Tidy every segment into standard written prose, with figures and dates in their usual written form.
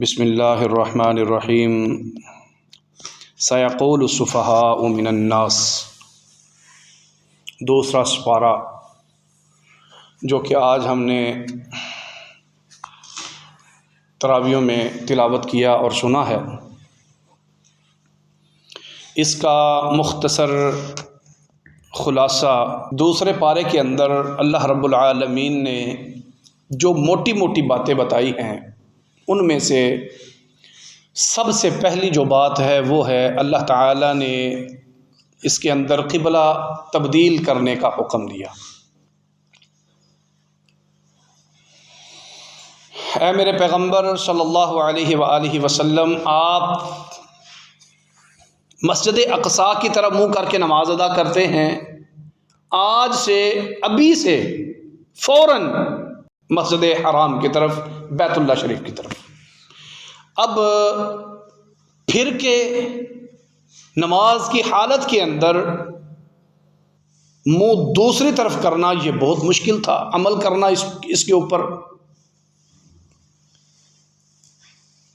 बिस्मिल्लाहिर्रहमानिर्रहीम। सयक़ूलु सुफ़हाउ मिनन्नास, दूसरा सुपारा जो कि आज हमने तरावियों में तिलावत किया और सुना है, इसका मुख्तसर ख़ुलासा दूसरे पारे के अंदर अल्लाह रब्बुल आलमीन ने जो मोटी मोटी बातें बताई हैं, उनमें से सबसे पहली जो बात है वो है अल्लाह ताला ने इसके अंदर क़िबला तब्दील करने का हुक्म दिया। ऐ मेरे पैगम्बर सल्लल्लाहु अलैहि वालैहि वसल्लम, आप मस्जिद अक़सा की तरफ मुँह करके नमाज अदा करते हैं, आज से अभी से फ़ौरन मस्जिद हराम की तरफ, बैतुल्लाह शरीफ की तरफ। अब फिर के नमाज की हालत के अंदर मुँह दूसरी तरफ करना ये बहुत मुश्किल था, अमल करना इसके ऊपर।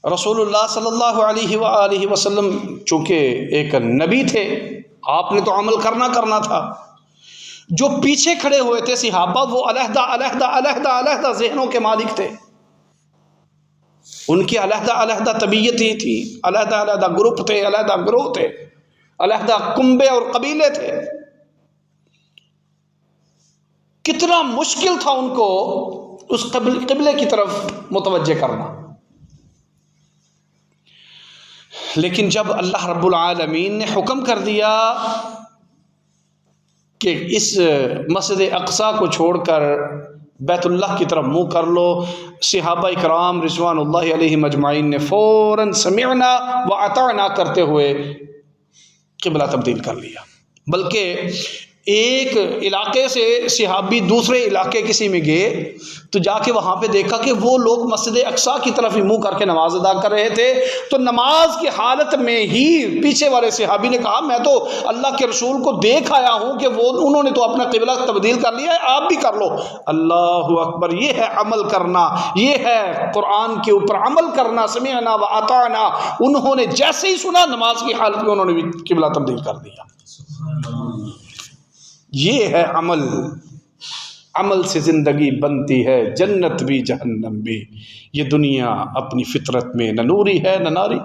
रसूलुल्लाह सल्लल्लाहु अलैहि वसल्लम चूँकि एक नबी थे, आपने तो अमल करना था। जो पीछे खड़े हुए थे सहाबा, वो अलहदा अलहदा अलहदा अलहदा ज़हनों के मालिक थे, उनकी अलहदा अलहदा तबीयत ही थी, अलहदा अलहदा ग्रुप थे, अलहदा ग्रोह थे, अलहदा कुंबे और कबीले थे। कितना मुश्किल था उनको उस क़िबले की तरफ मुतवज्जे करना। लेकिन जब अल्लाह रब्बुल आलमीन ने हुक्म कर दिया कि इस मस्जिद अक़सा को छोड़कर बैतुल्लाह की तरफ मुँह कर लो, सहाबा इकराम रिज़वानुल्लाहि अलैहिम अजमाइन ने फ़ौरन समिअना व अताअना करते हुए क़िबला तब्दील कर लिया। बल्कि एक इलाके से सहाबी दूसरे इलाके किसी में गए तो जाके वहाँ पे देखा कि वो लोग मस्जिद अक़सा की तरफ ही मुँह करके नमाज अदा कर रहे थे। तो नमाज की हालत में ही पीछे वाले सहाबी ने कहा, मैं तो अल्लाह के रसूल को देख आया हूँ कि वो उन्होंने तो अपना क़िबला तब्दील कर लिया है, आप भी कर लो। अल्लाहु अकबर, ये है अमल करना, ये है कुरान के ऊपर अमल करना। समिअना व अताअना, उन्होंने जैसे ही सुना नमाज की हालत में उन्होंने भी क़िबला तब्दील कर दिया। ये है अमल। अमल से ज़िंदगी बनती है, जन्नत भी जहन्नम भी। ये दुनिया अपनी फितरत में न नूरी है न नारी।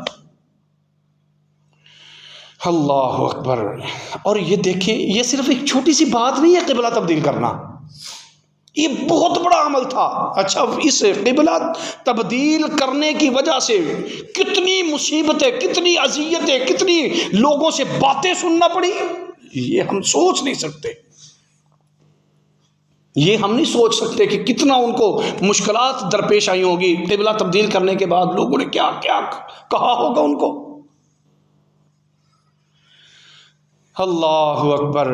अल्लाहु अकबर। और ये देखिए, ये सिर्फ एक छोटी सी बात नहीं है क़िबला तब्दील करना, ये बहुत बड़ा अमल था। अच्छा, इस क़िबला तब्दील करने की वजह से कितनी मुसीबतें, कितनी अज़ियतें, कितनी लोगों से बातें सुनना पड़ी, ये हम सोच नहीं सकते। ये हम नहीं सोच सकते कि कितना उनको मुश्किलात दरपेश आई होगी। क़िबला तब्दील करने के बाद लोगों ने क्या क्या कहा होगा उनको। अल्लाहु अकबर।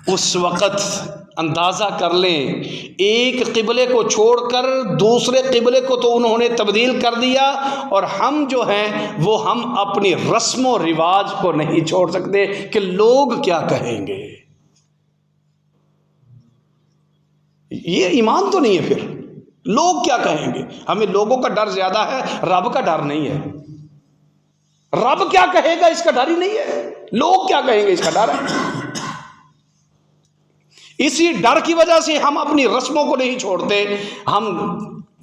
उस वक़्त अंदाज़ा कर लें, एक क़िबले को छोड़कर दूसरे क़िबले को तो उन्होंने तब्दील कर दिया, और हम जो हैं वो हम अपनी रस्म व रिवाज को नहीं छोड़ सकते कि लोग क्या कहेंगे। ये ईमान तो नहीं है। फिर लोग क्या कहेंगे। हमें लोगों का डर ज़्यादा है, रब का डर नहीं है। रब क्या कहेगा इसका डर ही नहीं है, लोग क्या कहेंगे इसका डर है। इसी डर की वजह से हम अपनी रस्मों को नहीं छोड़ते। हम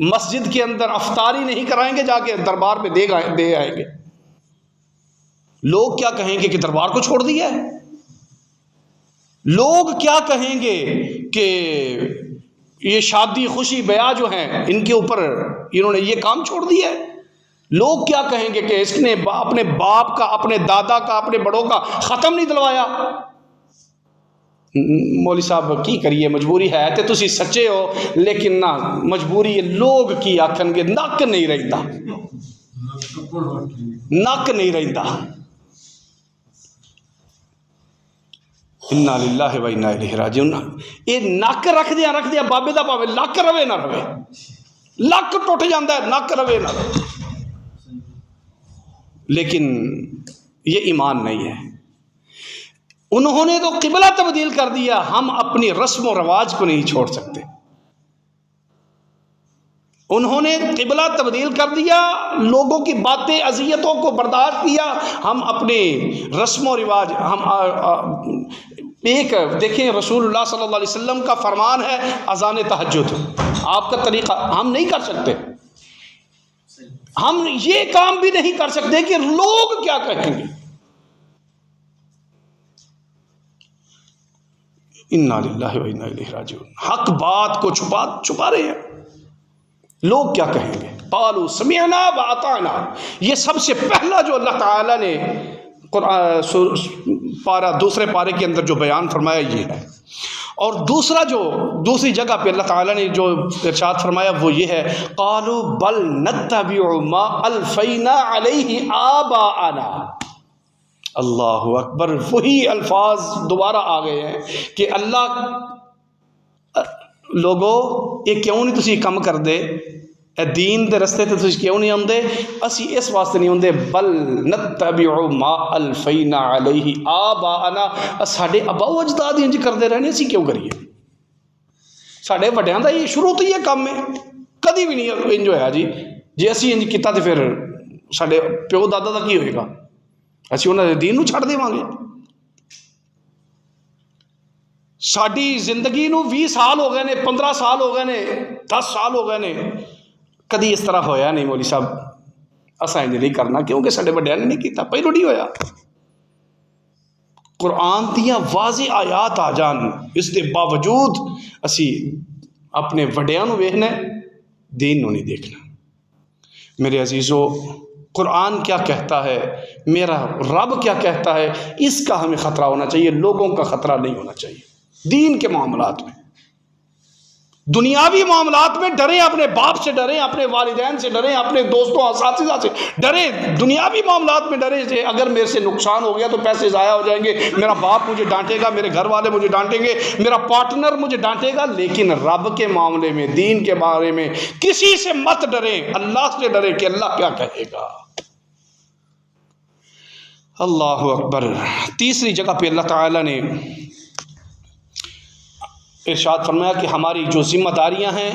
मस्जिद के अंदर अफ्तारी नहीं कराएंगे, जाके दरबार पे दे आएंगे। लोग क्या कहेंगे कि दरबार को छोड़ दिया है। लोग क्या कहेंगे कि ये शादी खुशी ब्याह जो हैं इनके ऊपर इन्होंने ये काम छोड़ दिया है। लोग क्या कहेंगे कि इसने अपने बाप का, अपने दादा का, अपने बड़ों का ख़त्म नहीं दिलवाया। मौली साहब की करिए, मजबूरी है तो तुसी सच्चे हो, लेकिन ना मजबूरी लोग की आखनगे नक नहीं रहिंदा, नक नहीं रहिंदा। इन्ना लिल्लाहि व इन्ना इलैहि राजिऊन। ये नक रखदिया बाबे दा भावे लक रवे ना रवे, लक टुट जाता है, नक रवे ना रवे, लेकिन ये ईमान नहीं है। उन्होंने तो क़िबला तब्दील कर दिया, हम अपनी रस्म व रवाज को नहीं छोड़ सकते। उन्होंने क़िबला तब्दील कर दिया, लोगों की बातें अज़ियतों को बर्दाश्त किया। हम अपने रस्म व रिवाज हम एक देखें, रसूलुल्लाह सल्लल्लाहु अलैहि वसल्लम का फरमान है अज़ान तहज्जुद, आपका तरीक़ा हम नहीं कर सकते। हम ये काम भी नहीं कर सकते कि लोग क्या कहेंगे। इन्ना लिल्लाहि व इन्ना इलैहि राजिऊन। हक बात को छुपा रहे हैं, लोग क्या कहेंगे। क़ालू समिअना व अताअना, ये सबसे पहला जो अल्लाह ताला ने दूसरे पारे के अंदर जो बयान फरमाया ये है। और दूसरी जगह पे अल्लाह ताला ने जो इरशाद फरमाया वो ये है, क़ालू बल नत्तबिउ मा अल्फ़ैना अलैहि आबाअना। अल्लाह अकबर, वही अल्फाज दोबारा आ गए हैं कि अल्लाह लोगो ये क्यों नहीं तुसी कम कर दे, दीन के रस्ते ते तुसी क्यों नहीं आंदे। असी इस वास्ते नहीं आंदे, बल नत्तबिउ मा अल्फ़ैना अलैहि आबाअना, साडे अबाओ अजदाद इंज करते रहने, असी क्यों करिए। साडे वड्डियां दा ये शुरू तो ये काम है, कभी भी नहीं इंज होया जी। जे असी इंज किता तो फिर साडे प्यो दादा का की होएगा, असी उन्होंने दीन नूं छड्ड देवांगे। साडी जिंदगी नूं 20 साल हो गए ने, 15 साल हो गए ने, 10 साल हो गए ने, कभी इस तरह होया नहीं मौली साहब असां इंज नहीं करना, क्योंकि साडे वड्डियां ने नहीं कीता, पहलों नहीं होया। कुरान दियां वाज़े आयात आ जान, इसके बावजूद असी अपने वड्डियां नूं वेखना, दीन नूं नहीं देखना। मेरे अजीज़ों, कुरान क्या कहता है, मेरा रब क्या कहता है, इसका हमें ख़तरा होना चाहिए, लोगों का ख़तरा नहीं होना चाहिए। दीन के मामलात में, दुनियावी मामलात में डरें, अपने बाप से डरें, अपने वालिदैन से डरें, अपने दोस्तों असातिज़ा से डरें। दुनियावी मामलात में डरें कि अगर मेरे से नुकसान हो गया तो पैसे ज़ाया हो जाएंगे, मेरा बाप मुझे डांटेगा, मेरे घर वाले मुझे डांटेंगे, मेरा पार्टनर मुझे डांटेगा। लेकिन रब के मामले में, दीन के बारे में किसी से मत डरें, अल्लाह से डरें कि अल्लाह क्या कहेगा। अल्लाहु अकबर। तीसरी जगह पे अल्लाह ताला ने इरशाद फरमाया कि हमारी जो जिम्मेदारियां हैं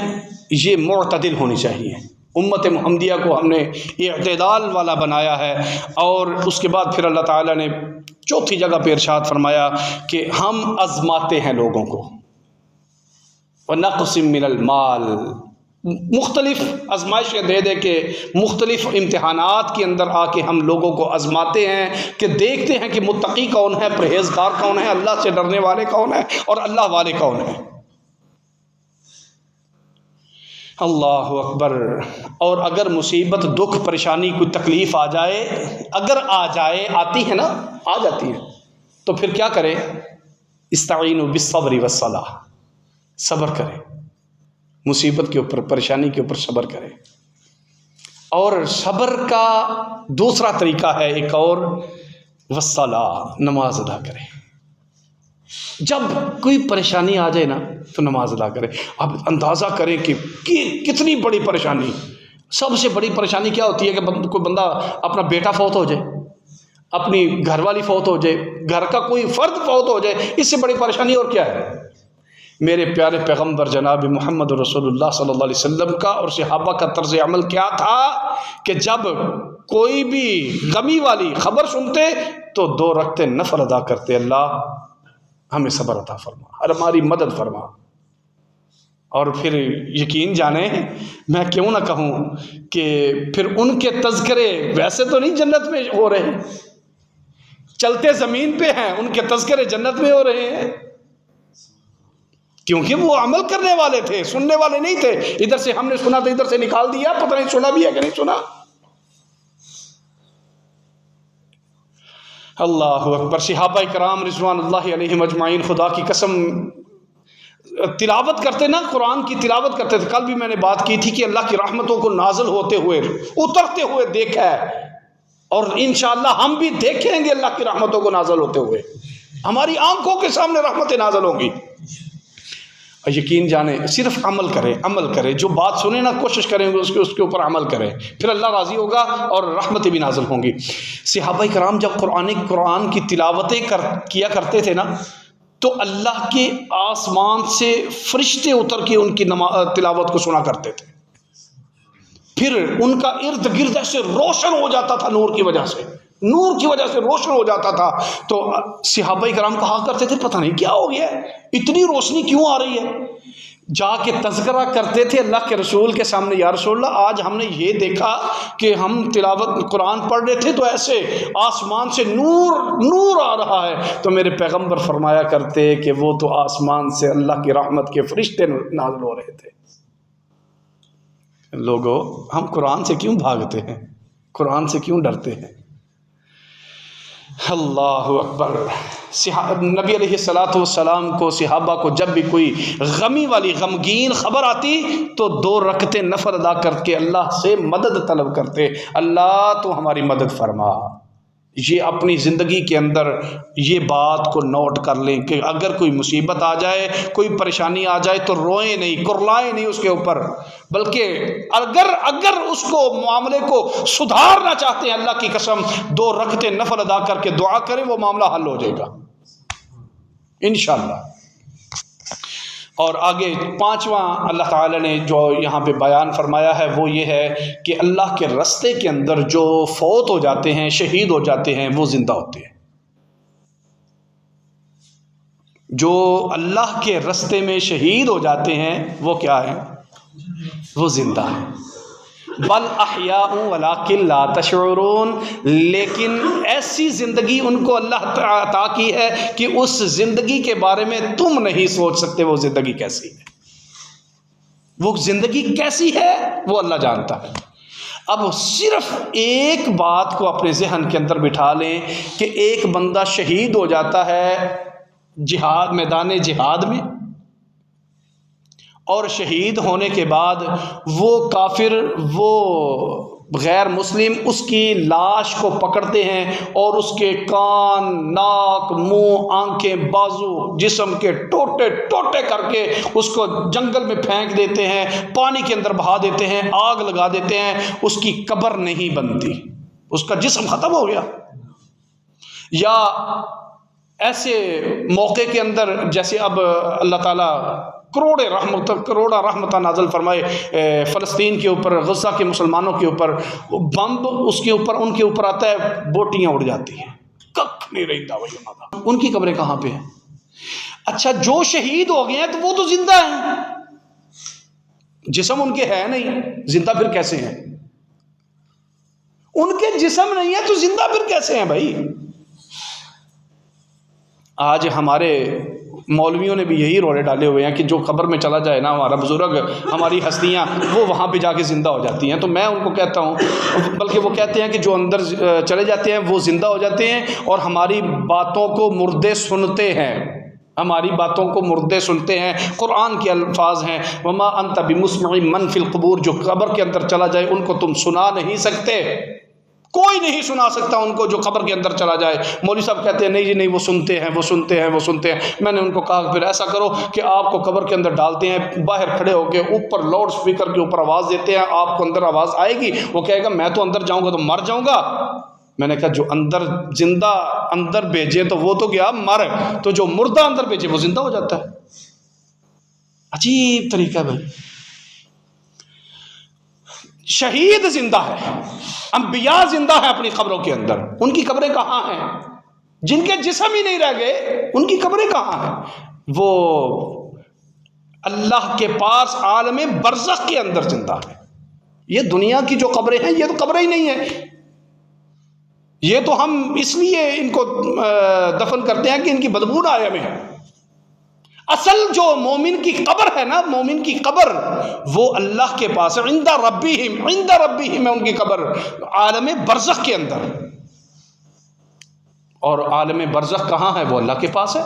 ये मुअतदिल होनी चाहिए। उम्मत मुहम्मदिया को हमने इअ्तिदाल वाला बनाया है। और उसके बाद फिर अल्लाह ताला ने चौथी जगह पे इरशाद फरमाया कि हम आज़माते हैं लोगों को, व नक़सिम मिनल माल, मुख्तलिफ आजमाइशें दे दे के मुख्तलिफ इम्तहानात के अंदर आके हम लोगों को आजमाते हैं कि देखते हैं कि मुत्तकी कौन है, परहेज़गार कौन है, अल्लाह से डरने वाले कौन है और अल्लाह वाले कौन है। अल्लाह अकबर। और अगर मुसीबत, दुख, परेशानी, कोई तकलीफ़ आ जाए, अगर आ जाए, आती है ना, आ जाती है, तो फिर क्या करें, इस्ताईनु बिस्सब्रि वस्सलाह, सब्र करें, मुसीबत के ऊपर, परेशानी के ऊपर सब्र करें। और सब्र का दूसरा तरीका है एक और, वस्सला, नमाज अदा करें। जब कोई परेशानी आ जाए ना तो नमाज अदा करें। अब अंदाज़ा करें कि कितनी बड़ी परेशानी, सबसे बड़ी परेशानी क्या होती है कि कोई बंदा, अपना बेटा फौत हो जाए, अपनी घरवाली फौत हो जाए, घर का कोई फ़र्द फौत हो जाए, इससे बड़ी परेशानी और क्या है। मेरे प्यारे पैगम्बर जनाब मोहम्मद रसूलुल्लाह सल्लल्लाहु अलैहि वसल्लम का और सहाबा का तर्ज अमल क्या था कि जब कोई भी गमी वाली खबर सुनते तो 2 रकते नफल अदा करते, अल्लाह हमें सब्र अता फरमा, हमारी मदद फरमा। और फिर यकीन जाने, मैं क्यों ना कहूँ कि फिर उनके तज़किरे वैसे तो नहीं जन्नत में हो रहे, चलते ज़मीन पे हैं, उनके तज़किरे जन्नत में हो रहे हैं, क्योंकि वो अमल करने वाले थे, सुनने वाले नहीं थे। इधर से हमने सुना तो इधर से निकाल दिया, पता नहीं सुना भी है कि नहीं सुना। अल्लाह अकबर। सहाबा इकराम रिज़वानुल्लाहि अलैहिम अजमाइन खुदा की कसम तिलावत करते ना, कुरान की तिलावत करते थे। कल भी मैंने बात की थी कि अल्लाह की रहमतों को नाज़िल होते हुए, उतरते हुए देखा है, और इंशाअल्लाह हम भी देखेंगे अल्लाह की रहमतों को नाज़िल होते हुए। हमारी आंखों के सामने रहमतें नाज़िल होंगी। यकीन जाने, सिर्फ अमल करें, अमल करें, जो बात सुने ना कोशिश करेंगे उसके ऊपर अमल करें, फिर अल्लाह राज़ी होगा और रहमतें भी नाज़िल होंगी। सहाबा कराम जब कुरान की तिलावतें किया करते थे ना, तो अल्लाह के आसमान से फरिश्ते उतर के उनकी तिलावत को सुना करते थे। फिर उनका इर्द गिर्द ऐसे रोशन हो जाता था नूर की वजह से, नूर की वजह से रोशन हो जाता था। तो सहाबाए किराम कहा करते थे पता नहीं क्या हो गया, इतनी रोशनी क्यों आ रही है। जाके तज़किरा करते थे अल्लाह के रसूल के सामने, या रसूलल्लाह आज हमने ये देखा कि हम तिलावत कुरान पढ़ रहे थे तो ऐसे आसमान से नूर नूर आ रहा है। तो मेरे पैगंबर फरमाया करते कि वो तो आसमान से अल्लाह की रहमत के फरिश्ते नाज़िल हो रहे थे। लोगों, हम कुरान से क्यों भागते हैं, कुरान से क्यों डरते हैं। अल्लाहु अकबर। नबी अलैहिस्सलातु वस्सलाम को, सहाबा को जब भी कोई गमी वाली गमगीन ख़बर आती तो 2 रकते नफल अदा करके अल्लाह से मदद तलब करते, अल्लाह तो हमारी मदद फरमा। ये अपनी ज़िंदगी के अंदर ये बात को नोट कर लें कि अगर कोई मुसीबत आ जाए, कोई परेशानी आ जाए तो रोएं नहीं, कुरलाएं नहीं उसके ऊपर, बल्कि अगर उसको मामले को सुधारना चाहते हैं, अल्लाह की कसम 2 रकते नफल अदा करके दुआ करें, वो मामला हल हो जाएगा इंशाअल्लाह। और आगे 5वां अल्लाह ताला ने जो यहाँ पे बयान फरमाया है वो ये है कि अल्लाह के रास्ते के अंदर जो फौत हो जाते हैं, शहीद हो जाते हैं, वो जिंदा होते हैं। जो अल्लाह के रास्ते में शहीद हो जाते हैं वो क्या है, वो जिंदा है। बल अहयाउ वलाकिन ला तशऊरून, लेकिन ऐसी ज़िंदगी उनको अल्लाह अता की है कि उस ज़िंदगी के बारे में तुम नहीं सोच सकते वो ज़िंदगी कैसी है। वो ज़िंदगी कैसी है वो अल्लाह जानता है। अब सिर्फ एक बात को अपने जहन के अंदर बिठा लें कि एक बंदा शहीद हो जाता है जिहाद, मैदान जिहाद में, और शहीद होने के बाद वो काफिर, वो गैर मुस्लिम उसकी लाश को पकड़ते हैं और उसके कान, नाक, मुंह, आंखें, बाजू, जिस्म के टोटे टोटे करके उसको जंगल में फेंक देते हैं, पानी के अंदर बहा देते हैं, आग लगा देते हैं, उसकी कब्र नहीं बनती, उसका जिस्म ख़त्म हो गया। या ऐसे मौके के अंदर जैसे अब अल्लाह ताला करोड़ा रहमत नाज़िल फरमाए फ़लस्तीन के ऊपर, गज़ा के मुसलमानों के ऊपर, बम उसके ऊपर उनके ऊपर आता है, बोटियाँ उड़ जाती हैं, कख नहीं रहता भाई, उनकी कब्रें कहाँ पे हैं। अच्छा, जो शहीद हो गए हैं तो वो तो जिंदा हैं, जिस्म उनके है नहीं, जिंदा फिर कैसे हैं। उनके जिस्म नहीं है तो जिंदा फिर कैसे हैं भाई। आज हमारे मौलवियों ने भी यही रोड़े डाले हुए हैं कि जो कब्र में चला जाए ना हमारा बुजुर्ग, हमारी हस्तियां, वो वहाँ पे जाके ज़िंदा हो जाती हैं। तो मैं उनको कहता हूँ, बल्कि वो कहते हैं कि जो अंदर चले जाते हैं वो ज़िंदा हो जाते हैं और हमारी बातों को मुर्दे सुनते हैं, हमारी बातों को मुर्दे सुनते हैं। कुरान के अल्फाज हैं, वमा अंत बिमुस्मिइ मन फिल क़ुबूर, जो कब्र के अंदर चला जाए उनको तुम सुना नहीं सकते, कोई नहीं सुना सकता उनको जो कब्र के अंदर चला जाए। मौलवी साहब कहते हैं नहीं जी नहीं, वो सुनते हैं, वो सुनते हैं, वो सुनते हैं। मैंने उनको कहा फिर ऐसा करो कि आपको कब्र के अंदर डालते हैं, बाहर खड़े होकर ऊपर लाउड स्पीकर के ऊपर आवाज़ देते हैं, आपको अंदर आवाज़ आएगी, वो कहेगा मैं तो अंदर जाऊँगा तो मर जाऊँगा। मैंने कहा जो अंदर जिंदा अंदर भेजे तो वो तो गया मर, तो जो मुर्दा अंदर भेजे वो जिंदा हो जाता है। अजीब तरीका है भाई। शहीद जिंदा है, अंबिया जिंदा है अपनी कब्रों के अंदर, उनकी कब्रें कहाँ हैं? जिनके जिस्म ही नहीं रह गए उनकी कब्रें कहाँ हैं? वो अल्लाह के पास आलम बरज़ख के अंदर जिंदा है। ये दुनिया की जो कब्रें हैं ये तो कब्रें ही नहीं है, ये तो हम इसलिए इनको दफन करते हैं कि इनकी बदबू ना आए हमें। असल जो मोमिन की कब्र है ना, मोमिन की कब्र वो अल्लाह के पास है, इंदा रब्बीहिम है उनकी कब्र, आलम बरज़ख के अंदर। और आलम बरज़ख कहाँ है? वो अल्लाह के पास है।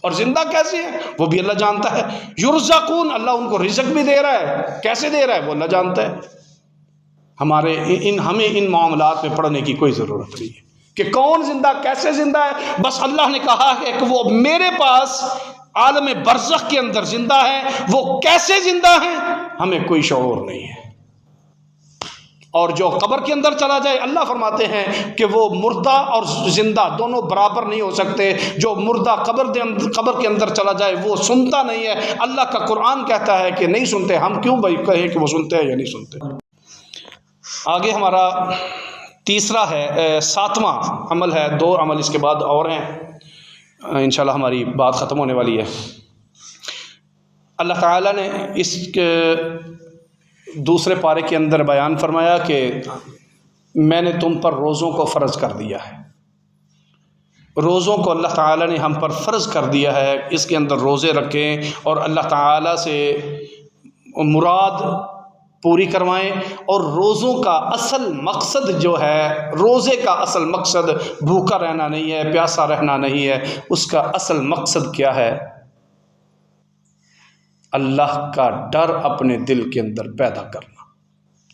और जिंदा कैसे है वो भी अल्लाह जानता है। युरज़क़ून, अल्लाह उनको रिज़्क़ भी दे रहा है, कैसे दे रहा है वो अल्लाह जानता है। हमें इन मामलात में पढ़ने की कोई ज़रूरत नहीं है कि कौन जिंदा कैसे जिंदा है। बस अल्लाह ने कहा है कि वो मेरे पास आलम बरज़ख के अंदर जिंदा है, वो कैसे जिंदा है हमें कोई शऊर नहीं है। और जो कब्र के अंदर चला जाए, अल्लाह फरमाते हैं कि वो मुर्दा और जिंदा दोनों बराबर नहीं हो सकते। जो मुर्दा कब्र के अंदर चला जाए वो सुनता नहीं है। अल्लाह का कुरान कहता है कि नहीं सुनते। हम क्यों भाई कहें कि वो सुनते हैं या नहीं सुनते। आगे हमारा तीसरा है, सातवां अमल है, 2 अमल इसके बाद और हैं, इंशाल्लाह हमारी बात ख़त्म होने वाली है। अल्लाह ताला ने इस दूसरे पारे के अंदर बयान फरमाया कि मैंने तुम पर रोज़ों को फ़र्ज़ कर दिया है। रोज़ों को अल्लाह ताला ने हम पर फ़र्ज़ कर दिया है, इसके अंदर रोज़े रखें और अल्लाह ताला से मुराद पूरी करवाएं। और रोज़ों का असल मकसद जो है, रोज़े का असल मकसद भूखा रहना नहीं है, प्यासा रहना नहीं है। उसका असल मकसद क्या है? अल्लाह का डर अपने दिल के अंदर पैदा करना,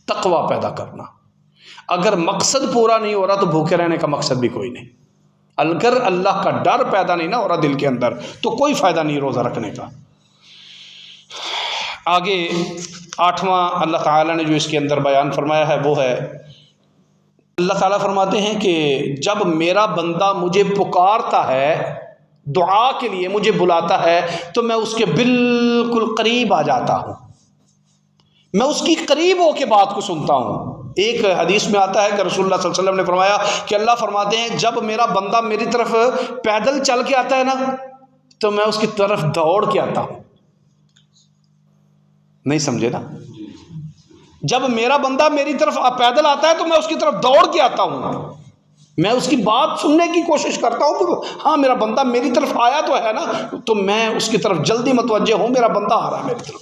तकवा पैदा करना। अगर मकसद पूरा नहीं हो रहा तो भूखे रहने का मकसद भी कोई नहीं। अगर अल्लाह का डर पैदा नहीं ना हो रहा दिल के अंदर तो कोई फ़ायदा नहीं रोज़ा रखने का। आगे 8वां अल्लाह ताला ने जो इसके अंदर बयान फरमाया है वो है, अल्लाह ताला फरमाते हैं कि जब मेरा बंदा मुझे पुकारता है, दुआ के लिए मुझे बुलाता है, तो मैं उसके बिल्कुल करीब आ जाता हूँ, मैं उसकी करीब होकर बात को सुनता हूँ। एक हदीस में आता है कि रसूलुल्लाह सल्लल्लाहु अलैहि वसल्लम ने फरमाया कि अल्लाह फरमाते हैं जब मेरा बंदा मेरी तरफ पैदल चल के आता है ना, तो मैं उसकी तरफ दौड़ के आता हूँ। नहीं समझे ना? जब मेरा बंदा मेरी तरफ पैदल आता है तो मैं उसकी तरफ दौड़ के आता हूँ, मैं उसकी बात सुनने की कोशिश करता हूँ कि हाँ मेरा बंदा मेरी तरफ आया तो है ना, तो मैं उसकी तरफ जल्दी मुतवज्जे हूँ, मेरा बंदा आ रहा है मेरी तरफ।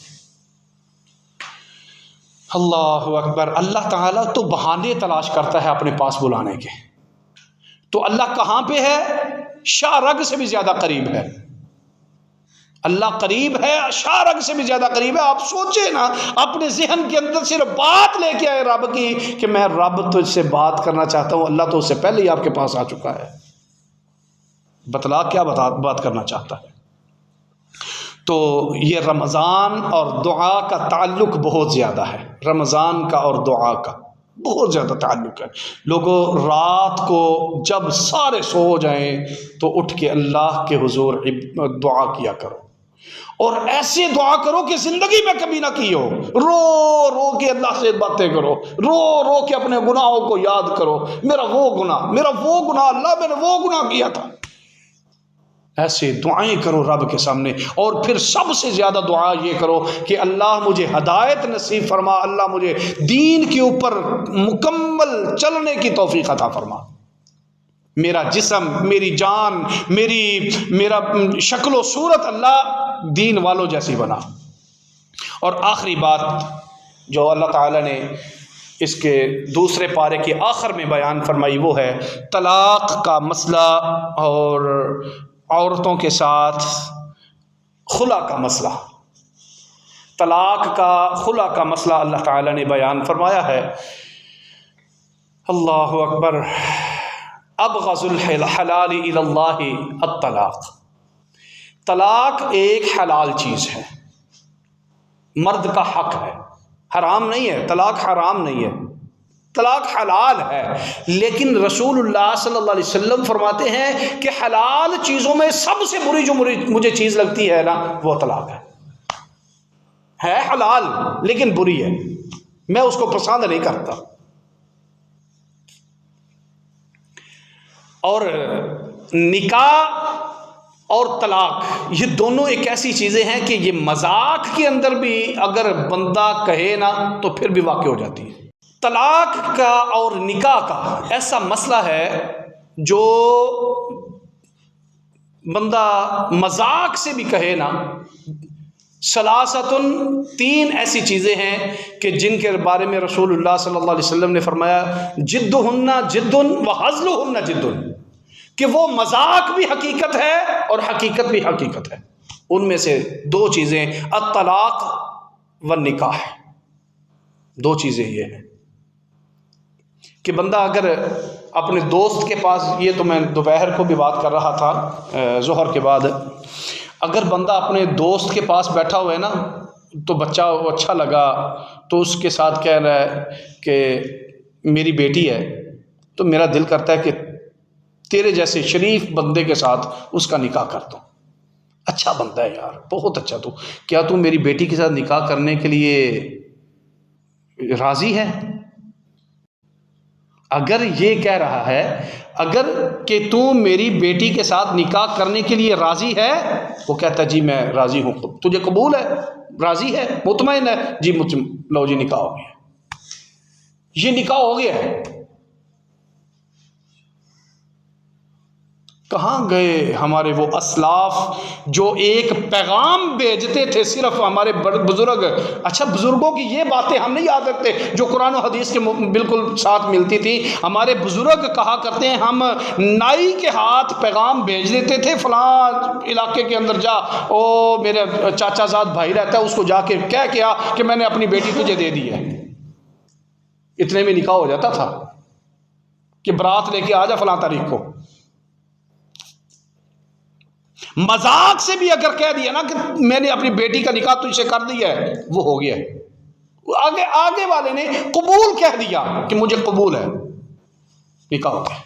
अल्लाहु अकबर। अल्लाह ताला तो बहाने तलाश करता है अपने पास बुलाने के। तो अल्लाह कहाँ पे है? शाहरग से भी ज़्यादा करीब है। अल्लाह करीब है, शाहरग से भी ज़्यादा करीब है। आप सोचे ना, अपने जहन के अंदर सिर्फ बात लेके आए रब की कि मैं रब तुझसे बात करना चाहता हूँ, अल्लाह तो उससे पहले ही आपके पास आ चुका है। बतला क्या बात करना चाहता है। तो ये रमज़ान और दुआ का ताल्लुक़ बहुत ज़्यादा है। रमज़ान का और दुआ का बहुत ज़्यादा ताल्लुक़ है। लोगों, रात को जब सारे सो जाएं तो उठ के अल्लाह के हुजूर दुआ किया करो, और ऐसे दुआ करो कि ज़िंदगी में कभी ना की हो। रो रो के अल्लाह से बातें करो, रो रो के अपने गुनाहों को याद करो। मेरा वो गुनाह अल्लाह, मैंने वो गुनाह किया था। ऐसे दुआएं करो रब के सामने। और फिर सबसे ज़्यादा दुआ ये करो कि अल्लाह मुझे हदायत नसीब फरमा, अल्लाह मुझे दीन के ऊपर मुकम्मल चलने की तौफीक अता फरमा। मेरा जिस्म, मेरी जान, मेरा शक्ल व सूरत अल्लाह दीन वालों जैसी बना। और आखिरी बात जो अल्लाह ताला ने इसके दूसरे पारे के आखिर में बयान फरमाई वो है तलाक़ का मसला और औरतों के साथ खुला का मसला। तलाक़ का, खुला का मसला अल्लाह ताला ने बयान फरमाया है। अल्लाहु अकबर। अबग़ज़ुल हलाल इलल्लाहि अत-तलाक़। तलाक़ एक हलाल चीज़ है, मर्द का हक है, हराम नहीं है। तलाक़ हराम नहीं है, तलाक़ हलाल है। लेकिन रसूलुल्लाह सल्लल्लाहु अलैहि वसल्लम फरमाते हैं कि हलाल चीज़ों में सबसे बुरी जो मुझे चीज़ लगती है ना, वो तलाक़ है हलाल लेकिन बुरी है, मैं उसको पसंद नहीं करता। और निकाह और तलाक़ ये दोनों एक ऐसी चीज़ें हैं कि ये मजाक के अंदर भी अगर बंदा कहे ना तो फिर भी वाक़ हो जाती है। तलाक़ का और निकाह का ऐसा मसला है जो बंदा मजाक से भी कहे ना। सलासतुन, 3 ऐसी चीज़ें हैं कि जिनके बारे में रसूलुल्लाह सल्लल्लाहु अलैहि वसल्लम ने फरमाया जिद्दुहुन्ना जिद्दुन व हज़्लुहुन्ना जिद्दुन, कि वो मजाक भी हकीकत है और हकीकत भी हकीकत है। उनमें से 2 चीज़ें अत-तलाक़ व निकाह, 2 चीज़ें ये हैं कि बंदा अगर अपने दोस्त के पास, ये तो मैं दोपहर को भी बात कर रहा था ज़ोहर के बाद, अगर बंदा अपने दोस्त के पास बैठा हुआ है ना तो बच्चा अच्छा लगा तो उसके साथ कह रहा है कि मेरी बेटी है तो मेरा दिल करता है कि तेरे जैसे शरीफ बंदे के साथ उसका निकाह कर दो। अच्छा बंदा है यार, बहुत अच्छा, तू क्या तू मेरी बेटी के साथ निकाह करने के लिए राज़ी है? अगर ये कह रहा है अगर कि तू मेरी बेटी के साथ निकाह करने के लिए राज़ी है, वो कहता है जी मैं राज़ी हूँ, तुझे कबूल है, राज़ी है, मुतमईन है, जी लो जी निकाह हो गया, ये निकाह हो गया है। कहाँ गए हमारे वो असलाफ जो एक पैगाम भेजते थे सिर्फ हमारे बुजुर्ग। अच्छा, बुजुर्गों की ये बातें हम नहीं याद रखते जो कुरान और हदीस के बिल्कुल साथ मिलती थी। हमारे बुजुर्ग कहा करते हैं हम नाई के हाथ पैगाम भेज देते थे, फलां इलाके के अंदर जा, ओ मेरे चाचा साथ भाई रहता है, उसको जाके क्या किया कि मैंने अपनी बेटी तुझे दे दी है। इतने में निकाह हो जाता था कि बारात लेके आ जा फलां तारीख को। मजाक से भी अगर कह दिया ना कि मैंने अपनी बेटी का निकाह तुझसे कर दिया है, वो हो गया है। आगे आगे वाले ने कबूल कह दिया कि मुझे कबूल है, निकाह हो गया।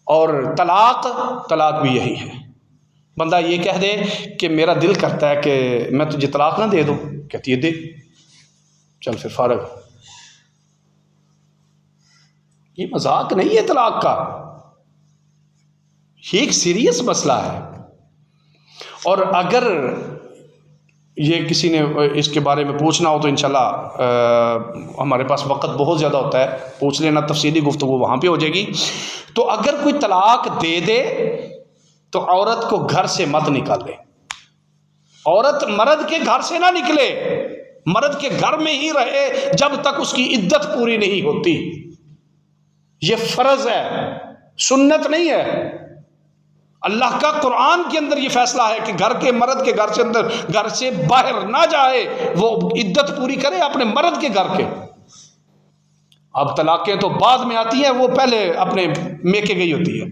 और तलाक भी यही है। बंदा ये कह दे कि मेरा दिल करता है कि मैं तुझे तलाक ना दे दूं, कहती है दे, चल फिर फारग। ये मजाक नहीं है तलाक का, ये एक सीरियस मसला है। और अगर ये किसी ने इसके बारे में पूछना हो तो इंशाल्लाह हमारे पास वक्त बहुत ज़्यादा होता है, पूछ लेना, तफसीली गुफ्तगू वहाँ पे हो जाएगी। तो अगर कोई तलाक दे दे तो औरत को घर से मत निकाले, औरत मर्द के घर से ना निकले, मर्द के घर में ही रहे जब तक उसकी इद्दत पूरी नहीं होती। ये फ़र्ज़ है, सुन्नत नहीं है। अल्लाह का कुरान के अंदर ये फैसला है कि घर के मर्द के घर से बाहर ना जाए, वो इद्दत पूरी करे अपने मर्द के घर के। अब तलाकें तो बाद में आती हैं, वो पहले अपने मेके गई होती है।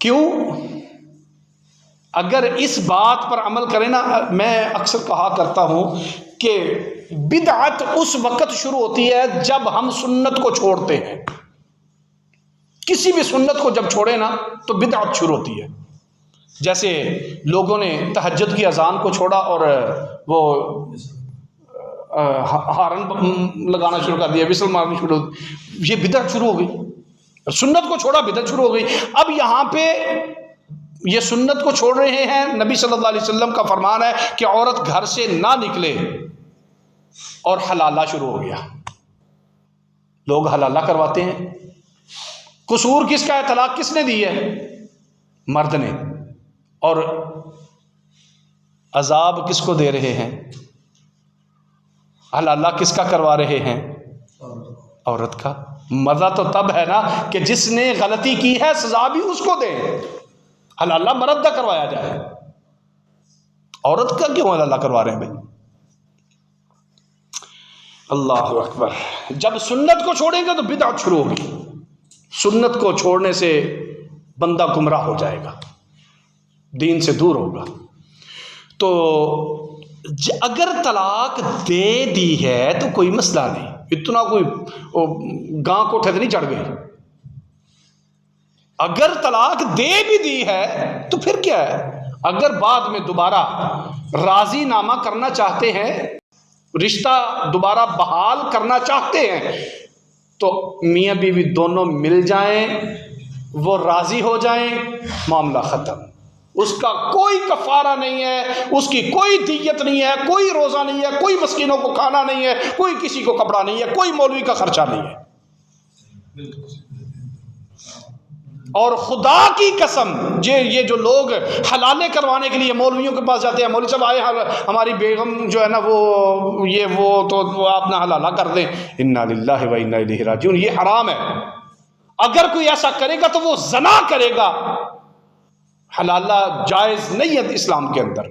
क्यों? अगर इस बात पर अमल करें ना, मैं अक्सर कहा करता हूं कि बिदअत उस वक्त शुरू होती है जब हम सुन्नत को छोड़ते हैं। किसी भी सुन्नत को जब छोड़े ना तो बिदअत शुरू होती है। जैसे लोगों ने तहज्जुद की अजान को छोड़ा और वो हारन लगाना शुरू कर दिया, विसल मारनी शुरू, ये बिदअत शुरू हो गई। सुन्नत को छोड़ा, बिदअत शुरू हो गई। अब यहाँ पे ये सुन्नत को छोड़ रहे हैं, नबी सल्लल्लाहु अलैहि वसल्लम का फरमान है कि औरत घर से ना निकले, और हलाला शुरू हो गया। लोग हलाला करवाते हैं। कसूर किसका है? तलाक किसने दी है? मर्द ने। और अजाब किसको दे रहे हैं? हलाला किसका करवा रहे हैं? औरत का। मजा तो तब है ना कि जिसने गलती की है सजा भी उसको दे। हलाला मर्द का करवाया जाए, औरत का क्यों हलाला करवा रहे हैं भाई? अल्लाह अकबर। जब सुन्नत को छोड़ेंगे तो बिदअत शुरू होगी। सुन्नत को छोड़ने से बंदा गुमराह हो जाएगा, दीन से दूर होगा। तो अगर तलाक दे दी है तो कोई मसला नहीं, इतना कोई गां कोठे से नहीं चढ़ गई। अगर तलाक दे भी दी है तो फिर क्या है? अगर बाद में दोबारा राजीनामा करना चाहते हैं, रिश्ता दोबारा बहाल करना चाहते हैं, तो मियाँ बीवी दोनों मिल जाएं, वो राजी हो जाएं, मामला ख़त्म। उसका कोई कफ़ारा नहीं है, उसकी कोई दियत नहीं है, कोई रोज़ा नहीं है, कोई मस्कीनों को खाना नहीं है, कोई किसी को कपड़ा नहीं है, कोई मौलवी का खर्चा नहीं है। और खुदा की कसम, ये जो लोग हलाले करवाने के लिए मौलवियों के पास जाते हैं, मौलवी साहब आए हमारी बेगम जो है ना वो तो आप ना हलाला कर दें, इन्ना लिल्लाहि व इन्ना इलैहि राजिऊन। ये हराम है। अगर कोई ऐसा करेगा तो वो ज़ना करेगा। हलाला जायज़ नहीं है इस्लाम के अंदर।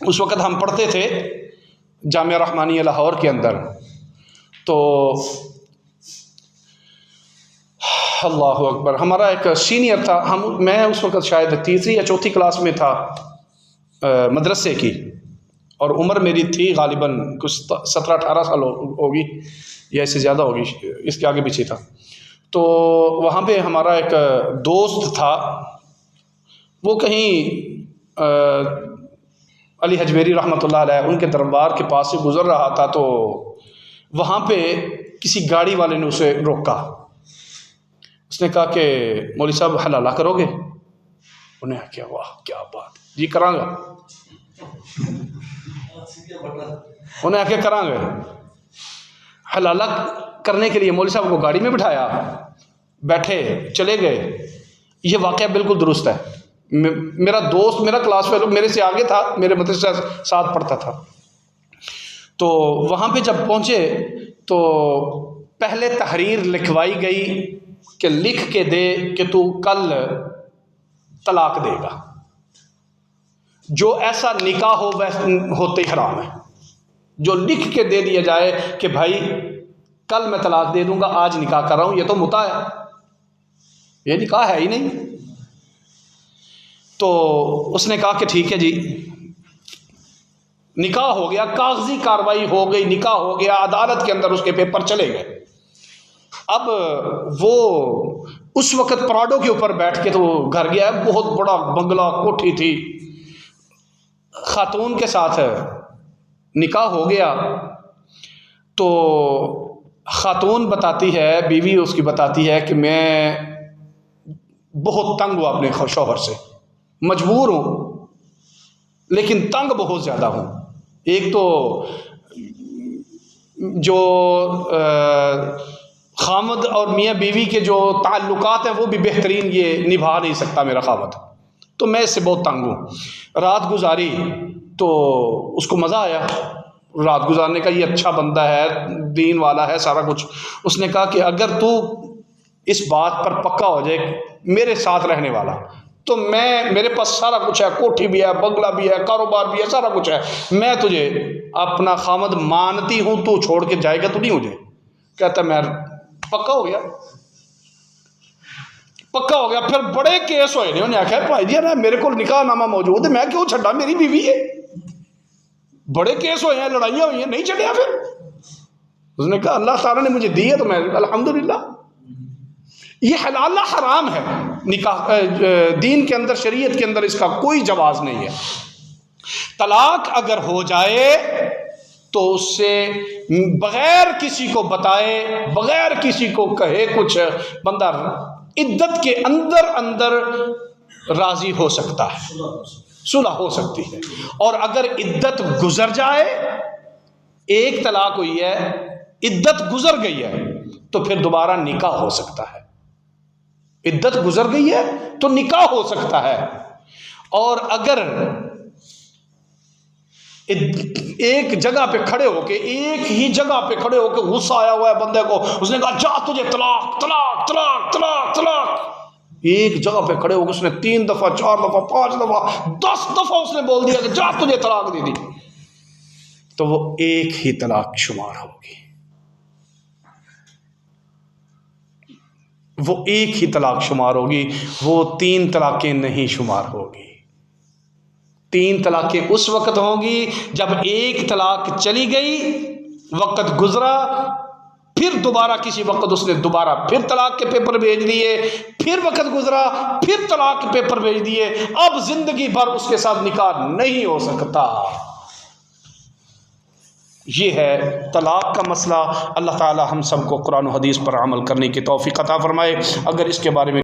उस वक़्त हम पढ़ते थे जामिया रहमानिया लाहौर के अंदर, तो अल्लाह अकबर, हमारा एक सीनियर था, मैं उस वक़्त शायद तीसरी या चौथी क्लास में था मदरसे की, और उम्र मेरी थी गालिबन कुछ 17-18 साल होगी या इससे ज़्यादा होगी, इसके आगे पीछे था। तो वहाँ पे हमारा एक दोस्त था, वो कहीं अली हजवेरी रहमतुल्लाह अलैह उनके दरबार के पास से गुज़र रहा था, तो वहाँ पे किसी गाड़ी वाले ने उसे रोका। उसने कहा कि मौलवी साहब हलाला करोगे? उन्हें क्या, वाह क्या बात जी, करांगा। उन्हें आके करांगे। हलाला करने के लिए मौलवी साहब को गाड़ी में बिठाया, बैठे, चले गए। ये वाक़या बिल्कुल दुरुस्त है। मेरा दोस्त, मेरा क्लास फेलो, मेरे से आगे था, मेरे मदरसे साथ पढ़ता था। तो वहाँ पे जब पहुँचे तो पहले तहरीर लिखवाई गई कि लिख के दे कि तू कल तलाक देगा। जो ऐसा निकाह हो वैसे होते ही हराम है। जो लिख के दे दिया जाए कि भाई कल मैं तलाक दे दूंगा, आज निकाह कर रहा हूँ, ये तो मुता है, ये निकाह है ही नहीं। तो उसने कहा कि ठीक है जी, निकाह हो गया, कागजी कार्रवाई हो गई, निकाह हो गया, अदालत के अंदर उसके पेपर चले गए। अब वो उस वक़्त पराडो के ऊपर बैठ के तो घर गया, बहुत बड़ा बंगला, कोठी थी, खातून के साथ निकाह हो गया। तो खातून बताती है, बीवी उसकी बताती है कि मैं बहुत तंग हूँ अपने शौहर से, मजबूर हूँ, लेकिन तंग बहुत ज़्यादा हूँ। एक तो जो खामद और मियाँ बीवी के जो ताल्लुकात हैं वो भी बेहतरीन ये निभा नहीं सकता मेरा खामद, तो मैं इससे बहुत तंग हूँ। रात गुजारी तो उसको मज़ा आया रात गुजारने का, ये अच्छा बंदा है, दीन वाला है, सारा कुछ। उसने कहा कि अगर तू इस बात पर पक्का हो जाए मेरे साथ रहने वाला, तो मेरे पास सारा कुछ है, कोठी भी है, बंगला भी है, कारोबार भी है, सारा कुछ है, मैं तुझे अपना खामद मानती हूँ, तू छोड़ के जाएगा तो नहीं मुझे? कहता मैं पक्का हो गया, पक्का हो गया। फिर बड़े केस होए ने, उन्हें आख्या भाई जी ना मेरे को निकाहनामा मौजूद है, मैं क्यों छड्डा, मेरी बीवी है। बड़े केस होए हैं, लड़ाइयाँ हुई हैं, नहीं छड्डिया। फिर उसने कहा अल्लाह ताला ने मुझे दी है तो मैं अल्हम्दुलिल्लाह। ये हलाल हराम है निकाह, दीन के अंदर, शरीयत के अंदर इसका कोई जवाज नहीं है। तलाक अगर हो जाए तो उससे बगैर किसी को बताए, बगैर किसी को कहे कुछ, बंदा इद्दत के अंदर अंदर राजी हो सकता है, सुलह हो सकती है। और अगर इद्दत गुजर जाए, एक तलाक हुई है, इद्दत गुजर गई है, तो फिर दोबारा निकाह हो सकता है। इद्दत गुजर गई है तो निकाह हो सकता है। और अगर एक जगह पे खड़े होके, एक ही जगह पे खड़े होके गुस्सा आया हुआ है बंदे को, उसने कहा जा तुझे तलाक तलाक तलाक तलाक तलाक, एक जगह पे खड़े होकर उसने 3 दफा 4 दफा 5 दफा 10 दफा उसने बोल दिया कि जा तुझे तलाक दे दी, तो वो एक ही तलाक शुमार होगी, वो एक ही तलाक शुमार होगी, वो 3 तलाकें नहीं शुमार होगी। 3 तलाकें उस वक़्त होंगी जब एक तलाक चली गई, वक़्त गुजरा, फिर दोबारा किसी वक़्त उसने दोबारा फिर तलाक के पेपर भेज दिए, फिर वक़्त गुजरा, फिर तलाक के पेपर भेज दिए, अब ज़िंदगी भर उसके साथ निकाह नहीं हो सकता। ये है तलाक का मसला। अल्लाह ताला हम सबको कुरान और हदीस पर अमल करने की तौफीक अता फरमाए। अगर इसके बारे में